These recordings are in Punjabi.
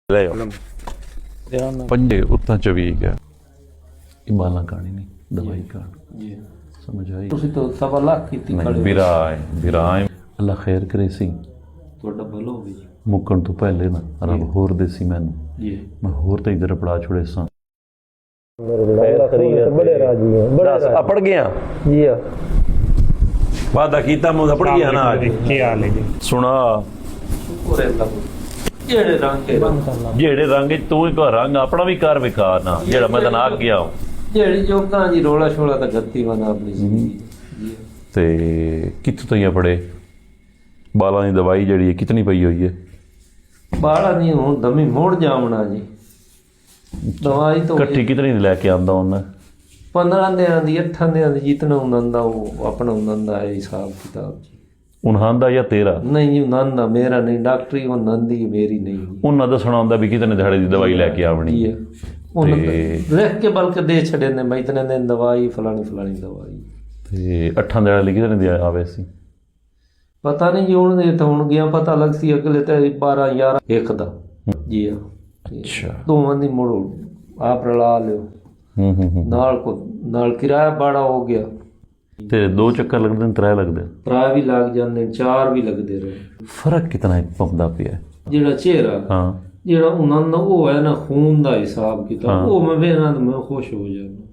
ਲੈ ਆਓ ਪੰਜੇ ਉੱਤਾਂ 24 ਗਿਆ ਇਬਾਲਾ ਕਹਾਣੀ ਨਹੀਂ ਦਵਾਈ ਕਹਾਣੀ ਜੀ ਸਮਝ ਆਈ ਤੁਸੀਂ ਤਾਂ ਸਵਾ ਲੱਖ ਕੀਤੀ ਖੜੇ ਵਿਰਾਏ ਅੱਲਾ ਖੈਰ ਕਰੇ ਸੀ ਤੁਹਾਡਾ ਭਲਾ ਹੋਵੇ ਜੀ ਮੁੱਕਣ ਤੋਂ ਪਹਿਲੇ ਨਾ ਰੱਬ ਹੋਰ ਦੇਸੀ ਮੈਨੂੰ ਜੀ ਮੈਂ ਹੋਰ ਤੇ ਇਧਰ ਪੜਾ ਛੁੜੇ ਸਾਂ बड़े राजी हैं बड़े अपड़ गया जी हाँ वादा कीता मुझे अपड़ गया ना आज क्या हाल है जी सुना ਸ਼ੁਕਰ ਹੈ ਅੱਲਾ ਜਿਹੜੇ ਰੰਗ ਕੇ ਜਿਹੜੇ ਰੰਗ ਚ ਤੂੰ ਇੱਕ ਰੰਗ ਆਪਣਾ ਵੀ ਕਰ ਵਿਕਾਰ ਨਾ ਜਿਹੜਾ ਮੈਂ ਤਾਂ ਆ ਗਿਆ ਜਿਹੜੀ ਜੋਕਾਂ ਜੀ ਰੋਲਾ ਛੋਲਾ ਤਾਂ ਗੱਤੀ ਬਣਾ ਆਪਣੀ ਜ਼ਿੰਦਗੀ ਜੀ ਤੇ ਕਿੱਥੋਂ ਤਈਆਂ ਪੜੇ ਬਾਲਾਂ ਦੀ ਦਵਾਈ ਜਿਹੜੀ ਹੈ ਕਿਤਨੀ ਪਈ ਹੋਈ ਹੈ ਬਾਲਾ ਨਹੀਂ ਹੁਣ ਦਮੀ ਮੋੜ ਜਾਵਣਾ ਜੀ ਦਵਾਈ ਤਾਂ ਇਕੱਠੀ ਕਿਤਨੀ ਦੀ ਲੈ ਕੇ ਆਂਦਾ ਉਹਨਾਂ 15 ਦਿਨਾਂ ਦੀ 8 ਦਿਨਾਂ ਦੀ ਜਿਤਨਾ ਉਹਨਾਂ ਦਾ ਉਹ ਆਪਣਾ ਉਹਨਾਂ ਦਾ ਹੈ ਹਿਸਾਬ ਕਿਤਾਬ ਜੀ ਉਹਨਾਂ ਦਾ ਜਾਂ ਤੇਰਾ ਨਹੀਂ ਜੀ ਉਹਨਾਂ ਦਾ ਮੇਰਾ ਨਹੀਂ ਡਾਕਟਰੀ ਉਹਨਾਂ ਦੀ ਮੇਰੀ ਨਹੀਂ ਉਹਨਾਂ ਦੱਸਣਾ ਹੁੰਦਾ ਵੀ ਕਿਤਨੇ ਦਿਹਾੜੇ ਦੀ ਦਵਾਈ ਲੈ ਕੇ ਆਵਣੀ ਹੈ ਉਹਨਾਂ ਲਿਖ ਕੇ ਬਲਕਿ ਦੇ ਛੱਡੇ ਨੇ ਮੈਂ ਇਤਨੇ ਦਿਨ ਦਵਾਈ ਫਲਾਣੀ ਦਵਾਈ ਤੇ 8 ਦਿਹਾੜੇ ਲਈ ਕਿਤਨੇ ਦੀ ਆਵੇ ਸੀ ਪਤਾ ਨਹੀਂ ਜੀ ਹੁਣ ਦੇ ਤਾਂ ਹੁਣ ਗਿਆ ਪਤਾ ਲੱਗ ਸੀ ਅਗਲੇ ਤੇ 12 11 ਇੱਕ ਦਾ ਜੀ ਹਾਂ ਅੱਛਾ ਦੋਵਾਂ ਦੀ ਮੋੜੋ ਆਪ ਰਲਾ ਲਿਓ ਨਾਲ ਕਿਰਾਇਆ ਬਾੜਾ ਹੋ ਗਿਆ ਤੇ 2 ਚੱਕਰ ਲੱਗਦੇ ਨੇ 3 ਲੱਗਦੇ ਭਰਾ ਵੀ ਲੱਗ ਜਾਂਦੇ 4 ਵੀ ਲੱਗਦੇ ਰਹੇ ਫਰਕ ਕਿਤਨਾ ਪੰਦਾ ਪਿਆ ਜਿਹੜਾ ਚਿਹਰਾ ਹਾਂ ਜਿਹੜਾ ਉਹਨਾਂ ਦਾ ਉਹ ਹੈ ਨਾ ਖੂਨ ਦਾ ਹਿਸਾਬ ਕਿਤਾਬ ਉਹ ਮੈਂ ਵੇਖਣਾ ਤਾਂ ਮੈਂ ਖੁਸ਼ ਹੋ ਜਾਂਦਾ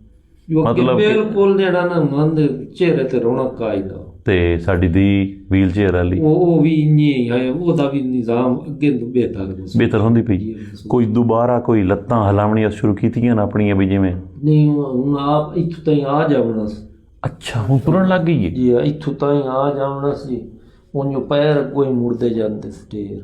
ਜੋ ਕਿ ਬਿਲਕੁਲ ਜਿਹੜਾ ਨਾ ਉਹਨਾਂ ਦੇ ਚਿਹਰੇ ਤੇ ਰੌਣਕ ਆਈਦਾ ਤੇ ਸਾਡੀ ਦੀ ਵੀਲ ਚੇਅਰ ਵਾਲੀ ਉਹ ਵੀ ਨਹੀਂ ਹੈ ਉਹਦਾ ਵੀ ਨਿਜ਼ਾਮ ਅੱਗੇ ਤੋਂ ਬਿਹਤਰ ਹੁੰਦੀ ਪਈ ਕੋਈ ਦੁਬਾਰਾ ਕੋਈ ਲੱਤਾਂ ਹਲਾਵਣੀਆਂ ਸ਼ੁਰੂ ਕੀਤੀਆਂ ਨਾ ਆਪਣੀਆਂ ਵੀ ਜਿਵੇਂ ਨਹੀਂ ਹੁਣ ਆਪ ਇੱਥੋਂ ਤਾਈਂ ਆ ਜਾਵਣਾ ਸੀ ਅੱਛਾ ਹੁਣ ਤੁਰਨ ਲੱਗ ਗਈ ਹੈ ਜੀ ਇੱਥੋਂ ਤਾਈਂ ਆ ਜਾਵਣਾ ਸੀ ਉਹਨੂੰ ਪੈਰ ਕੋਈ ਮੁੜਦੇ ਜਾਂਦੇ ਢੇਰ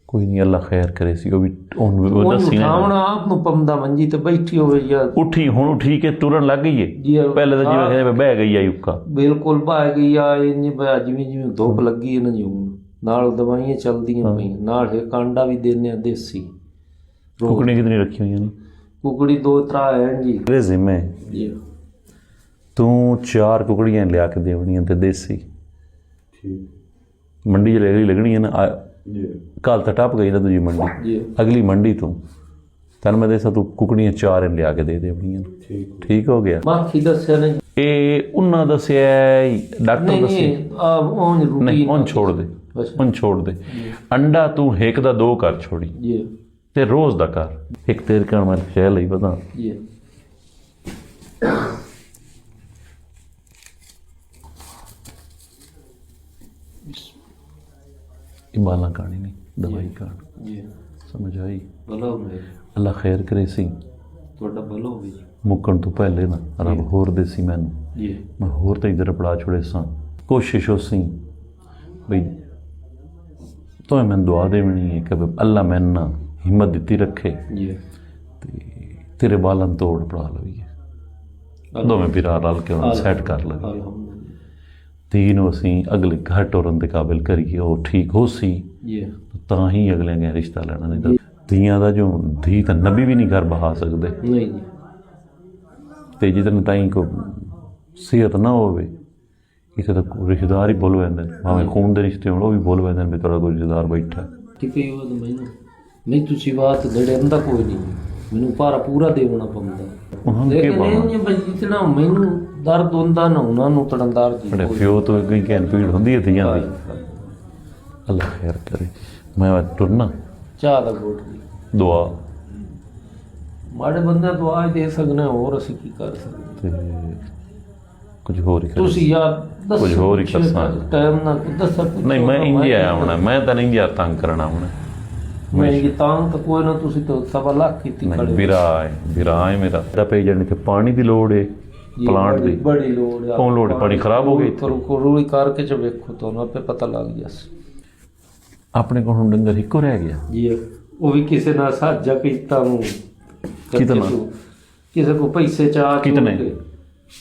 ਕੋਈ ਨਹੀਂ ਅੱਲਾ ਖੈਰ ਕਰੇ ਸੀ ਉਹ ਵੀ ਉਹਨੂੰ ਦੱਸੀ ਨਾ ਆਪ ਨੂੰ ਪੰਦਾ ਮੰਜੀ ਤੇ ਬੈਠੀ ਹੋਵੇ ਯਾਰ ਉੱਠੀ ਹੁਣ ਠੀਕ ਹੈ ਤੁਰਨ ਲੱਗ ਗਈ ਹੈ ਪਹਿਲੇ ਤਾਂ ਜਿਵੇਂ ਕਹਿੰਦੇ ਬਹਿ ਗਈ ਆ ਉੱਕਾ ਬਿਲਕੁਲ ਬਹਿ ਗਈ ਆ ਇੰਨੀ ਜਿਵੇਂ ਧੁੱਪ ਲੱਗੀ ਇਹਨਾਂ ਜੀ ਹੁਣ ਨਾਲ ਦਵਾਈਆਂ ਚੱਲਦੀਆਂ ਪਈਆਂ ਨਾਲ ਇਹ ਕਾਂਡਾ ਵੀ ਦੇਣੇ ਆ ਦੇਸੀ ਕੁਕੜੀ ਕਿਤਨੀ ਰੱਖੀ ਹੋਈਆਂ ਨੇ ਕੁਕੜੀ 2-3 ਹੈ ਜੀ ਤੇਰੇ ਜ਼ਿੰਮੇ ਜੀ ਤੂੰ 4 ਕੁਕੜੀਆਂ ਲਿਆ ਕੇ ਦੇਵਣੀਆਂ ਤੇ ਦੇਸੀ ਠੀਕ ਮੰਡੀ 'ਚ ਲੱਗਣੀ ਹੈ ਨਾ ਕੱਲ ਤਾਂ ਟੱਪ ਗਈ ਨਾ ਦੂਜੀ ਮੰਡੀ ਅਗਲੀ ਮੰਡੀ ਤੋਂ ਤੈਨੂੰ ਮੈਂ ਦੱਸਾਂ ਤੂੰ ਕੁਕੜੀਆਂ 4 ਲਿਆ ਕੇ ਦੇ ਦੇਵਣੀਆਂ ਠੀਕ ਹੋ ਗਿਆ ਬਾਕੀ ਦੱਸਿਆ ਨਹੀਂ ਇਹ ਉਹਨਾਂ ਦੱਸਿਆ ਡਾਕਟਰ ਦੱਸਿਆ ਨਹੀਂ ਹੁਣ ਛੋੜ ਦੇ ਅੰਡਾ ਤੂੰ ਇੱਕ ਦਾ 2 ਕਰ ਛੋੜੀ ਜੀ ਤੇ ਰੋਜ਼ ਦਾ ਕਰ ਇੱਕ ਤੇਰੇ ਕਹਿਣ ਮੈਂ ਸ਼ਹਿ ਲਈ ਪਤਾ ਜੀ ਇਬਾਲਾ ਕਹਾਣੀ ਨਹੀਂ ਦਵਾਈ ਕਹਾਣੀ ਜੀ ਸਮਝ ਆਈ ਭਲਾ ਹੋਵੇ ਅੱਲਾ ਖੈਰ ਕਰੇ ਸੀ ਤੁਹਾਡਾ ਭਲਾ ਹੋਵੇ ਜੀ ਮੁੱਕਣ ਤੋਂ ਪਹਿਲੇ ਨਾ ਰੱਬ ਹੋਰ ਦੇਸੀ ਮੈਨੂੰ ਜੀ ਮੈਂ ਹੋਰ ਤੇ ਇਧਰ ਪੜਾ ਛੁੜੇ ਸਾਂ ਕੋਸ਼ਿਸ਼ ਹੋ ਸੀ ਬਈ ਤੂੰ ਮੈਨੂੰ ਦੁਆ ਦੇਵਣੀ ਹੈ ਕਿ ਅੱਲਾ ਮੈਨੂੰ ਨਾ ਹਿੰਮਤ ਦਿੱਤੀ ਰੱਖੇ ਜੀ ਤੇ ਤੇਰੇ ਬਾਲਾਂ ਤੋੜ ਪੜਾ ਲਈਏ ਦੋਵੇਂ ਵੀਰਾਂ ਰਲ ਕੇ ਉਹਨਾਂ ਸੈੱਟ ਕਰ ਲਈਏ ਤੀਨ ਅਸੀਂ ਅਗਲੇ ਘਰ ਟੋਰਨ ਦੇ ਕਾਬਿਲ ਕਰੀਏ ਉਹ ਠੀਕ ਹੋ ਸੀ ਤਾਂ ਹੀ ਅਗਲੇ ਨੇ ਰਿਸ਼ਤਾ ਲੈਣਾ ਨਹੀਂ ਤਾਂ ਧੀਆਂ ਦਾ ਜੋ ਧੀ ਤਾਂ ਨਬੀ ਵੀ ਨਹੀਂ ਘਰ ਬਹਾ ਸਕਦੇ ਨਹੀਂ ਜੀ ਤੇ ਜਿੱਦਨ ਤਾਈਂ ਕੋ ਸਿਹਤ ਨਾ ਹੋਵੇ ਕਿਸੇ ਦਾ ਰਿਸ਼ਤੇਦਾਰ ਹੀ ਬੋਲ ਪੈਂਦੇ ਭਾਵੇਂ ਖੂਨ ਦੇ ਰਿਸ਼ਤੇ ਹੋਣ ਉਹ ਵੀ ਬੋਲ ਪੈਂਦੇ ਵੀ ਤੇਰਾ ਕੋਈ ਰਿਸ਼ਤੇਦਾਰ ਬੈਠਾ ਠੀਕ ਹੈ ਉਹ ਮੈਨੂੰ ਨਹੀਂ ਤੁਸੀਂ ਬਾਤ ਨੇੜੇ ਹੁੰਦਾ ਕੋਈ ਨਹੀਂ ਮੈਨੂੰ ਭਾਰਾ ਪੂਰਾ ਦੇਣਾ ਪੈਂਦਾ ਲੇਕਿਨ ਇਹ ਬਈ ਇਤਨਾ ਮੈਨੂੰ ਦਰਦ ਹੁੰਦਾ ਨਾ ਉਹਨਾਂ ਨੂੰ ਤੜਨਦਾਰ ਜੀ ਬੜੇ ਫਿਓ ਤੋਂ ਅੱਗੇ ਕਹਿਣ ਪੀੜ ਹੁੰਦੀ ਹੈ ਧੀਆਂ ਦੀ ਅੱਲਾ ਖੈਰ ਕਰੇ ਮੈਂ ਟੁਰਨਾ ਚਾਹ ਦਾ ਘੋਟ ਦੀ ਦੁਆ ਮਾੜੇ ਬੰਦੇ ਦੁਆ ਹੀ ਦੇ ਸਕਦੇ ਹੋਰ ਅਸੀਂ ਕੀ ਕਰ ਸਕਦੇ ਤੇ ਕੁਝ ਹੋਰ ਹੀ ਤੁਸੀਂ ਯਾਰ ਕੁਝ ਹੋਰ ਹੀ ਕਰ ਸਕਦੇ ਟਾਈਮ ਨਾ ਦੱਸ ਨਹੀਂ ਮੈਂ ਇੰਡੀਆ ਆਇਆ ਹੁਣ ਮੈਂ ਤਾਂ ਨਹੀਂ ਗਿਆ ਤੰਗ ਕਰਨਾ ਹੁਣ ਮੈਂ ਇਹ ਤਾਂ ਕੋਈ ਨਾ ਤੁਸੀਂ ਤਾਂ ਸਵਾ ਲੱਖ ਕੀਤੀ ਖੜੇ ਵਿਰਾਏ ਮੇਰਾ ਦਾ ਪੇ ਜਾਣੀ ਤੇ ਪਾਣੀ ਦੀ ਲੋੜ ਹੈ ਪਲਾਂਟ ਦੀ ਬੜੀ ਲੋੜ ਹੈ ਕੌਣ ਲੋੜ ਪਾਣੀ ਖਰਾਬ ਹੋ ਗਿਆ ਰੂੜੀ ਕਰਕੇ ਚ ਵੇਖੋ ਤੁਹਾਨੂੰ ਆਪੇ ਪਤਾ ਲੱਗ ਜਾਸ ਆਪਣੇ ਕੋਲ ਹੁਣ ਡੰਗਰ ਇੱਕੋ ਰਹਿ ਗਿਆ ਜੀ ਉਹ ਵੀ ਕਿਸੇ ਨਾਲ ਸਾਝਾ ਕੀਤਾ ਨੂੰ ਕਿਤਨਾ ਕਿਸੇ ਕੋ ਪੈਸੇ ਚਾਹ ਕਿਤਨੇ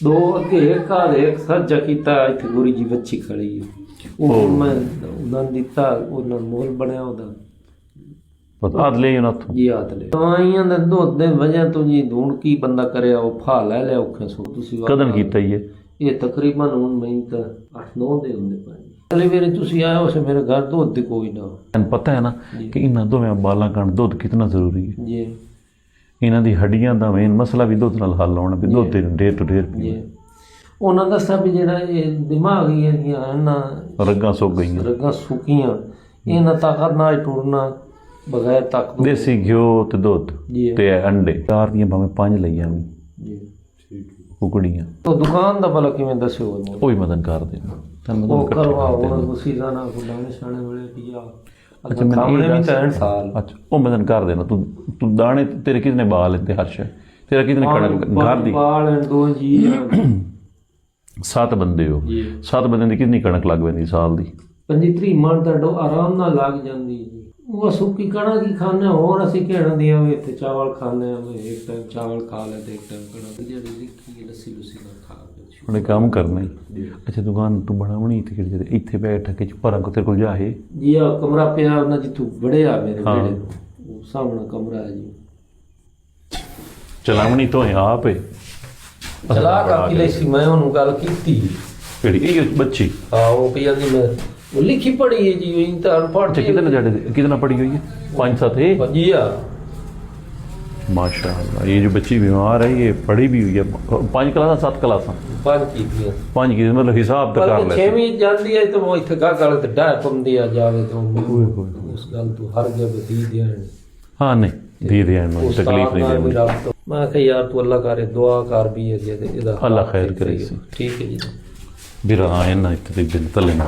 2 ਅੱਗੇ ਇੱਕ ਸਾਝਾ ਕੀਤਾ ਇੱਥੇ ਗੁਰੀ ਜੀ ਬੱਚੀ ਖੜੀ ਹੈ ਉਹ ਮੈਂ ਉਹਨਾਂ ਨੂੰ ਦਿੱਤਾ ਉਹਨਾਂ ਮੋਲ ਬਣਿਆ ਉਹਦਾ ਪਤਾ ਆਦਲੇ ਉਹਨਾਂ ਤੋਂ ਜੀ ਆਦਲੇ ਆਈਆਂ ਦੇ ਦੁੱਧ ਦੇ ਵਜ੍ਹਾ ਤੋਂ ਜੀ ਧੂਣ ਕੀ ਬੰਦਾ ਕਰਿਆ ਉਹ ਫਾ ਲੈ ਲਿਆ ਔਖੇ ਸੋ ਤੁਸੀਂ ਕਦਨ ਕੀਤਾ ਹੀ ਹੈ ਇਹ ਤਕਰੀਬਨ ਹੁਣ ਮੈਂ ਤਾਂ 8-9 ਦੇ ਹੁੰਦੇ ਪਏ ਅਗਲੇ ਵੇਲੇ ਤੁਸੀਂ ਆਏ ਉਸ ਮੇਰੇ ਘਰ ਦੁੱਧ ਦੀ ਕੋਈ ਨਾ ਤੈਨੂੰ ਪਤਾ ਹੈ ਨਾ ਕਿ ਇਹਨਾਂ ਦੋਵੇਂ ਬਾਲਾਂ ਕਾਰਨ ਦੁੱਧ ਕਿੰਨਾ ਜ਼ਰੂਰੀ ਹੈ। ਜੀ ਇਹਨਾਂ ਦੀ ਹੱਡੀਆਂ ਦਾ ਮੇਨ ਮਸਲਾ ਵੀ ਦੁੱਧ ਨਾਲ ਹੱਲ ਹੋਣਾ, ਵੀ ਦੁੱਧ ਦੇ ਡੇ ਟੂ ਡੇ ਜੀ ਉਹਨਾਂ ਦਾ ਸਭ ਜਿਹੜਾ ਇਹ ਦਿਮਾਗ ਹੀ ਇਹਦੀਆਂ ਨਾ ਰੱਗਾਂ ਸੁੱਕ ਗਈਆਂ, ਰਗਾਂ ਸੁੱਕੀਆਂ, ਇਹਨਾਂ ਤਾਕਤ ਨਾਲ ਟੁਰਨਾ ਬਗੈਰ ਤਾਕਤ ਦੇਸੀ ਘਿਓ ਤੇ ਦੁੱਧ ਜੀ ਤੇ ਅੰਡੇ 4 ਦੀਆਂ ਭਾਵੇਂ 5 ਲਈਆਂ ਵੀ ਜੀ ਕੁਕੜੀਆਂ ਤਾਂ ਦੁਕਾਨ ਦਾ ਭਲਾ ਕਿਵੇਂ ਦੱਸਿਓ ਉਹਨੂੰ? ਉਹ ਹੀ ਮਦਨ ਕਰ ਦੇਣਾ ਤੈਨੂੰ ਉਹ ਮਦਨ ਕਰਵਾ ਕਰ ਦੇਣਾ। ਉਹਨਾਂ ਗੁੱਸੀ ਦਾ ਨਾ ਗੁਲਾਣੇ ਛਾਣੇ ਵੇਲੇ ਪਿਆ ਅੱਛਾ ਮੈਨੂੰ ਸਾਹਮਣੇ ਇਹ ਵੀ ਦੱਸ- 3 ਸਾਲ ਅੱਛਾ ਉਹ ਮਦਨ ਕਰ ਦੇਣਾ। ਤੂੰ ਦਾਣੇ ਤੇਰੇ ਕਿਸਨੇ ਬਾਲ ਤੇ ਹਰਸ਼ ਤੇਰਾ ਕਿਸਨੇ ਕਣਕ ਘਰ ਦੀ ਬਾਲ ਐਂ ਦੋ ਜੀ 7 ਬੰਦੇ ਹੋ, ਜੀ 7 ਬੰਦਿਆਂ ਦੀ ਕਿੰਨੀ ਕਣਕ ਲੱਗ ਪੈਂਦੀ ਸਾਲ ਦੀ? 25 ਮਣ ਦਾ ਡੋ ਆਰਾਮ ਨਾਲ ਲੱਗ ਜਾਂਦੀ ਜੀ। ਉਹ ਸੁੱਕੀ ਕਣਕ ਹੀ ਖਾਣੇ, ਹੋਰ ਅਸੀਂ ਕਿਹੜਾ ਦੀਆਂ ਵੀ ਇੱਥੇ ਚਾਵਲ ਖਾਣੇ ਆ, ਇੱਕ ਟਾਈਮ ਚਾਵਲ ਖਾ ਲੈ ਤੇ ਇੱਕ ਟਾਈਮ ਕਣਕ ਜਿਹੜੀ ਲਿਖੀ ਲੱਸੀ ਲੁੱਸੀ ਨਾ ਖਾ ਕੇ ਉਹਨੇ ਕੰਮ ਕਰਨਾ ਹੀ। ਅੱਛਾ ਦੁਕਾਨ ਤੂੰ ਬਣਾਉਣੀ ਤੇ ਕਿਹੜੇ ਇੱਥੇ ਬੈਠ ਕੇ ਭਰਾਂ ਕੋ ਤੇਰੇ ਕੋਲ ਜਾਏ ਜੀ ਆ ਕਮਰਾ ਪਿਆ ਉਹਨਾਂ ਜਿੱਥੋਂ ਬੜਿਆ ਮੇਰੇ ਹਾਂ। ਵਿਹੜੇ ਨੂੰ, ਉਹ ਸਾਹਮਣਾ ਕਮਰਾ ਹੈ ਜੀ। ਚਲਾਵਣੀ ਤੋਂ ਆਪ ਹੈ ਚਲਾ ਕਰਕੇ ਲਈ ਸੀ ਮੈਂ ਉਹਨੂੰ ਗੱਲ ਕੀਤੀ। ਕਿਹੜੀ ਇਹ ਬੱਚੀ ਹਾਂ ਉਹ ਪਈ ਜਾਂਦੀ ਮੈਂ ਉਹ ਲਿਖੀ ਪੜੀ ਹੈ ਜੀ ਉਹ ਤਾਂ ਅਨਪੜ੍ਹ ਅੱਛਾ ਕਿਤੇ ਨਾ ਜਾੜੇ ਕਿਤੇ ਨਾ ਪੜੀ ਹੋਈ ਹੈ 5-7 ਹੈ ਜੀ ਆ माशाअल्लाह। ये जो बच्ची बीमार है ये पढ़ी भी हुई है 5 क्लास 7 क्लासा ਪੰਜ ਕੀਤੀਆਂ 5 की मतलब हिसाब तो कर ਪਰ ले। ਛੇਵੀਂ ਜਾਂਦੀ ਹੈ ਤਾਂ ਉਹ ਇੱਥੇ ਗਾ ਗੱਲ ਤੇ ਡਾਇ ਪੰਦੀ ਆ ਜਾਵੇ ਤਾਂ ਉਸ ਗੱਲ ਤੋਂ ਹਰ ਗਿਆ ਬਦੀ ਦੇਣ हाँ नहीं दे दे तकलीफ नहीं दे। ਮੈਂ ਕਿਹਾ ਯਾਰ ਤੂੰ ਅੱਲਾ ਕਰੇ ਦੁਆ ਕਰ ਵੀ ਹੈ ਜੇ ਇਹਦਾ अल्लाह खैर करे। ਠੀਕ ਹੈ ਜੀ बिरा आए ना इतने दिन तले ना